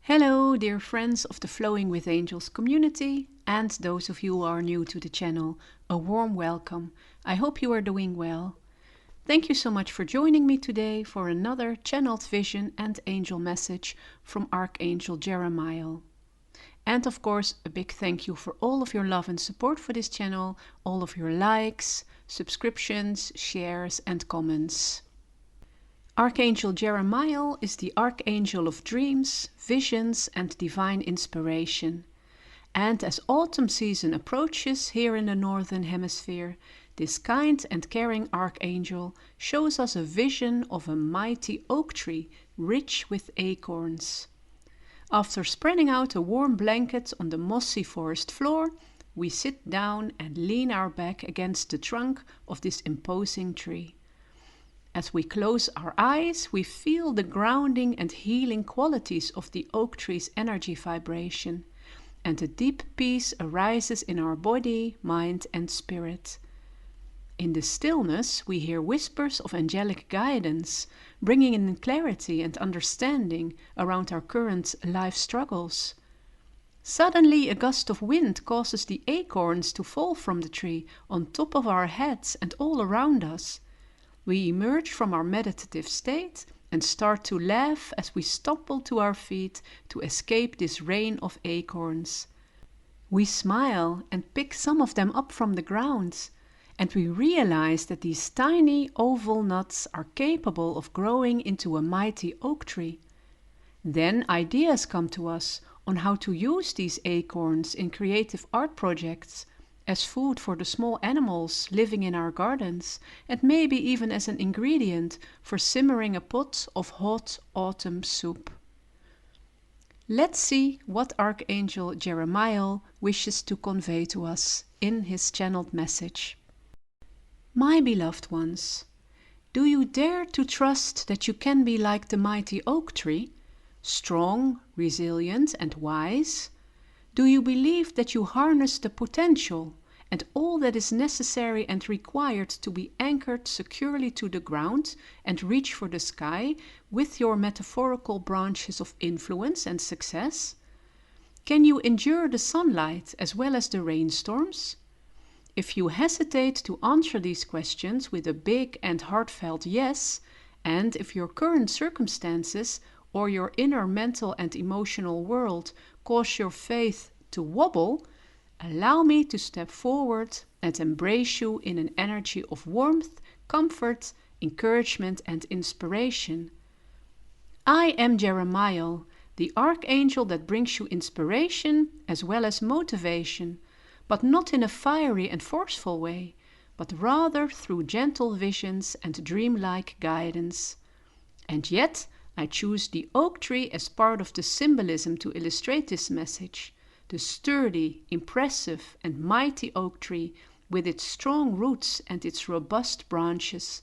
Hello, dear friends of the Flowing with Angels community, and those of you who are new to the channel, a warm welcome. I hope you are doing well. Thank you so much for joining me today for another channeled vision and angel message from Archangel Jeremiel. And of course, a big thank you for all of your love and support for this channel, all of your likes, subscriptions, shares and comments. Archangel Jeremiel is the archangel of dreams, visions and divine inspiration. And as autumn season approaches here in the Northern Hemisphere, this kind and caring archangel shows us a vision of a mighty oak tree rich with acorns. After spreading out a warm blanket on the mossy forest floor, we sit down and lean our back against the trunk of this imposing tree. As we close our eyes, we feel the grounding and healing qualities of the oak tree's energy vibration, and a deep peace arises in our body, mind and spirit. In the stillness, we hear whispers of angelic guidance, bringing in clarity and understanding around our current life struggles. Suddenly, a gust of wind causes the acorns to fall from the tree on top of our heads and all around us. We emerge from our meditative state and start to laugh as we stumble to our feet to escape this rain of acorns. We smile and pick some of them up from the ground, and we realize that these tiny oval nuts are capable of growing into a mighty oak tree. Then ideas come to us on how to use these acorns in creative art projects, as food for the small animals living in our gardens, and maybe even as an ingredient for simmering a pot of hot autumn soup. Let's see what Archangel Jeremiel wishes to convey to us in his channeled message. My beloved ones, do you dare to trust that you can be like the mighty oak tree, strong, resilient, and wise? Do you believe that you harness the potential and all that is necessary and required to be anchored securely to the ground and reach for the sky with your metaphorical branches of influence and success? Can you endure the sunlight as well as the rainstorms? If you hesitate to answer these questions with a big and heartfelt yes, and if your current circumstances or your inner mental and emotional world cause your faith to wobble, allow me to step forward and embrace you in an energy of warmth, comfort, encouragement and inspiration. I am Jeremiel, the archangel that brings you inspiration as well as motivation, but not in a fiery and forceful way, but rather through gentle visions and dreamlike guidance. And yet, I choose the oak tree as part of the symbolism to illustrate this message, the sturdy, impressive and mighty oak tree with its strong roots and its robust branches.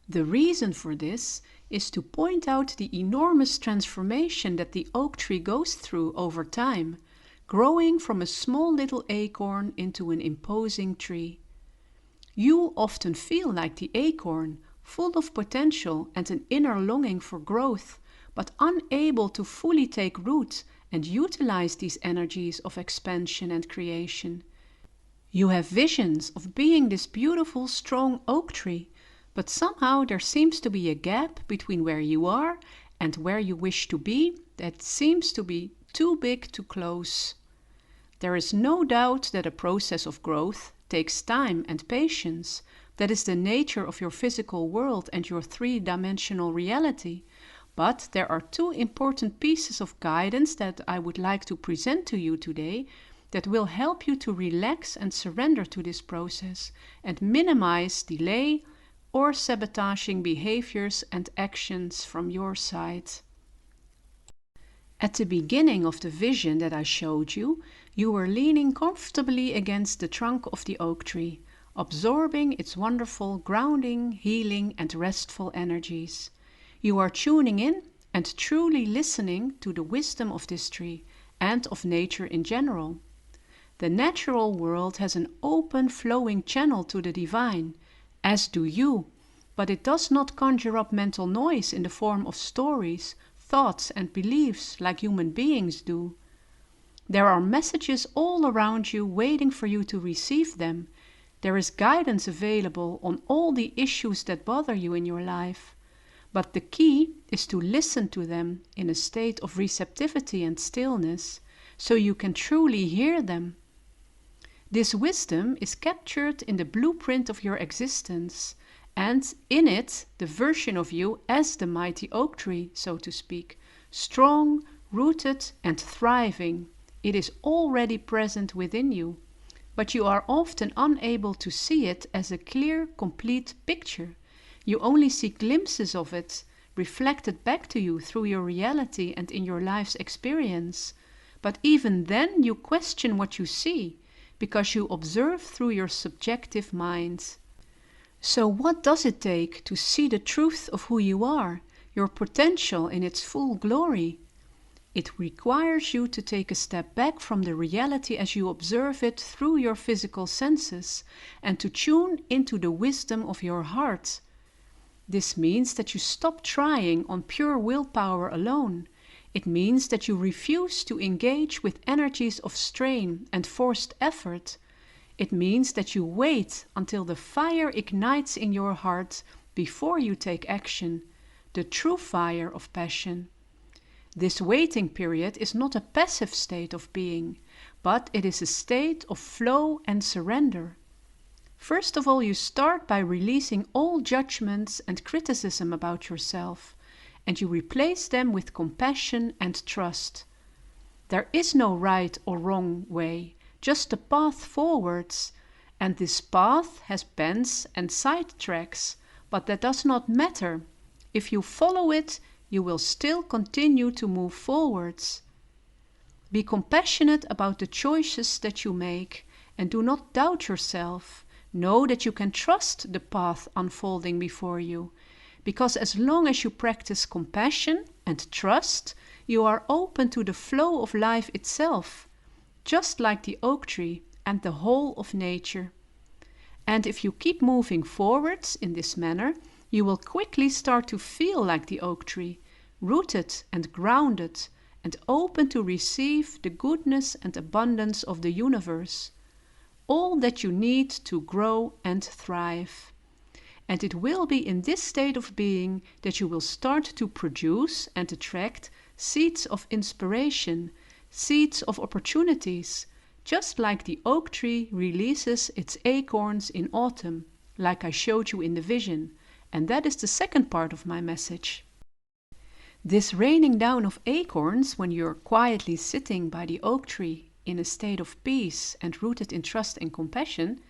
The reason for this is to point out the enormous transformation that the oak tree goes through over time, growing from a small little acorn into an imposing tree. You often feel like the acorn, full of potential and an inner longing for growth, but unable to fully take root and utilize these energies of expansion and creation. You have visions of being this beautiful, strong oak tree, but somehow there seems to be a gap between where you are and where you wish to be that seems to be too big to close. There is no doubt that a process of growth takes time and patience. That is the nature of your physical world and your three-dimensional reality. But there are two important pieces of guidance that I would like to present to you today that will help you to relax and surrender to this process and minimize delay or sabotaging behaviors and actions from your side. At the beginning of the vision that I showed you, you were leaning comfortably against the trunk of the oak tree, absorbing its wonderful grounding, healing, and restful energies. You are tuning in and truly listening to the wisdom of this tree and of nature in general. The natural world has an open, flowing channel to the divine, as do you, but it does not conjure up mental noise in the form of stories, thoughts, and beliefs like human beings do. There are messages all around you waiting for you to receive them. There is guidance available on all the issues that bother you in your life. But the key is to listen to them in a state of receptivity and stillness, so you can truly hear them. This wisdom is captured in the blueprint of your existence, and in it the version of you as the mighty oak tree, so to speak, strong, rooted, and thriving. It is already present within you, but you are often unable to see it as a clear, complete picture. You only see glimpses of it, reflected back to you through your reality and in your life's experience. But even then you question what you see, because you observe through your subjective mind. So what does it take to see the truth of who you are, your potential in its full glory? It requires you to take a step back from the reality as you observe it through your physical senses and to tune into the wisdom of your heart. This means that you stop trying on pure willpower alone. It means that you refuse to engage with energies of strain and forced effort. It means that you wait until the fire ignites in your heart before you take action, the true fire of passion. This waiting period is not a passive state of being, but it is a state of flow and surrender. First of all, you start by releasing all judgments and criticism about yourself, and you replace them with compassion and trust. There is no right or wrong way, just a path forwards, and this path has bends and side tracks, but that does not matter. If you follow it, you will still continue to move forwards. Be compassionate about the choices that you make, and do not doubt yourself. Know that you can trust the path unfolding before you, because as long as you practice compassion and trust, you are open to the flow of life itself, just like the oak tree and the whole of nature. And if you keep moving forwards in this manner, you will quickly start to feel like the oak tree, rooted and grounded, and open to receive the goodness and abundance of the universe, all that you need to grow and thrive. And it will be in this state of being that you will start to produce and attract seeds of inspiration, seeds of opportunities, just like the oak tree releases its acorns in autumn, like I showed you in the vision. And that is the second part of my message. This raining down of acorns when you're quietly sitting by the oak tree in a state of peace and rooted in trust and compassion,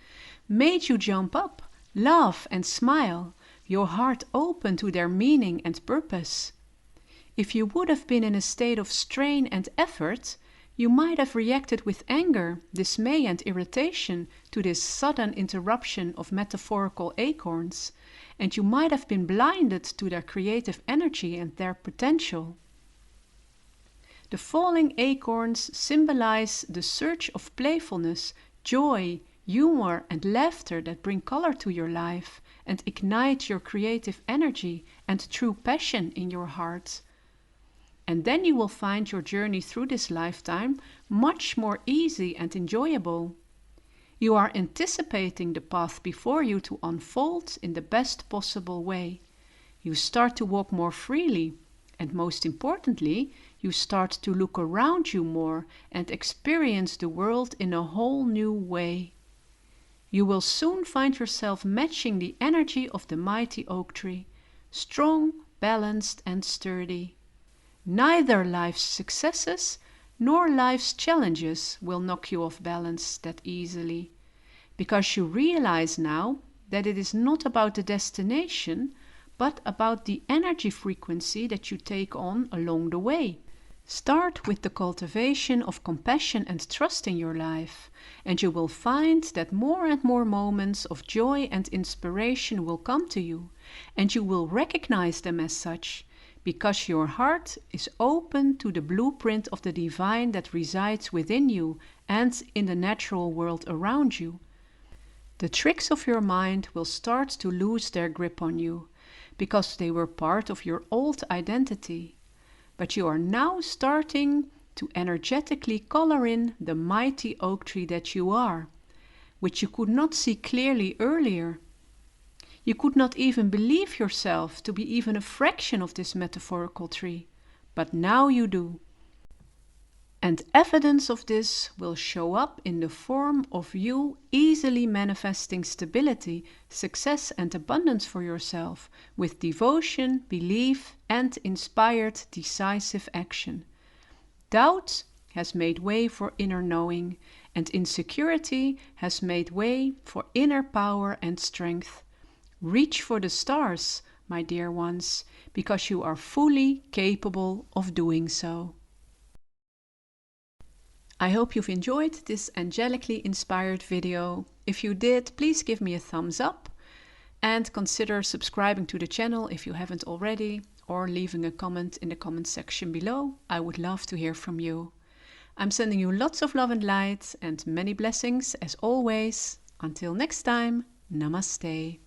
made you jump up, laugh and smile, your heart open to their meaning and purpose. If you would have been in a state of strain and effort, you might have reacted with anger, dismay and irritation to this sudden interruption of metaphorical acorns, and you might have been blinded to their creative energy and their potential. The falling acorns symbolize the surge of playfulness, joy, humor, and laughter that bring color to your life and ignite your creative energy and true passion in your heart. And then you will find your journey through this lifetime much more easy and enjoyable. You are anticipating the path before you to unfold in the best possible way. You start to walk more freely, and most importantly, you start to look around you more and experience the world in a whole new way. You will soon find yourself matching the energy of the mighty oak tree, strong, balanced, and sturdy. Neither life's successes nor life's challenges will knock you off balance that easily, because you realize now that it is not about the destination, but about the energy frequency that you take on along the way. Start with the cultivation of compassion and trust in your life, and you will find that more and more moments of joy and inspiration will come to you, and you will recognize them as such, because your heart is open to the blueprint of the divine that resides within you and in the natural world around you. The tricks of your mind will start to lose their grip on you because they were part of your old identity. But you are now starting to energetically color in the mighty oak tree that you are, which you could not see clearly earlier. You could not even believe yourself to be even a fraction of this metaphorical tree, but now you do. And evidence of this will show up in the form of you easily manifesting stability, success and abundance for yourself with devotion, belief and inspired decisive action. Doubt has made way for inner knowing, and insecurity has made way for inner power and strength. Reach for the stars, my dear ones, because you are fully capable of doing so. I hope you've enjoyed this angelically inspired video. If you did, please give me a thumbs up and consider subscribing to the channel if you haven't already, or leaving a comment in the comment section below. I would love to hear from you. I'm sending you lots of love and light and many blessings as always. Until next time, namaste.